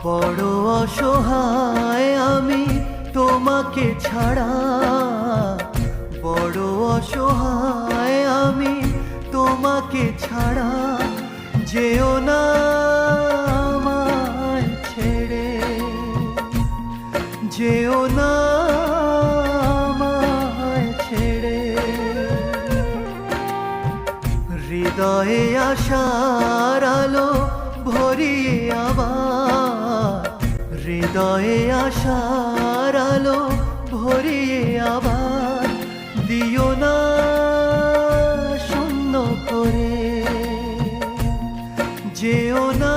বড় অসহায় আমি তোমাকে ছাড়া, বড় অসহায় আমি তোমাকে ছাড়া। যেও না আমায় ছেড়ে, যেও না আমায় ছেড়ে। হৃদয়ে আশার আলো ভরিয়ে আবার, হৃদয়ে আশার আলো ভরিয়ে আবার দিও না শূন্য করে। যেও না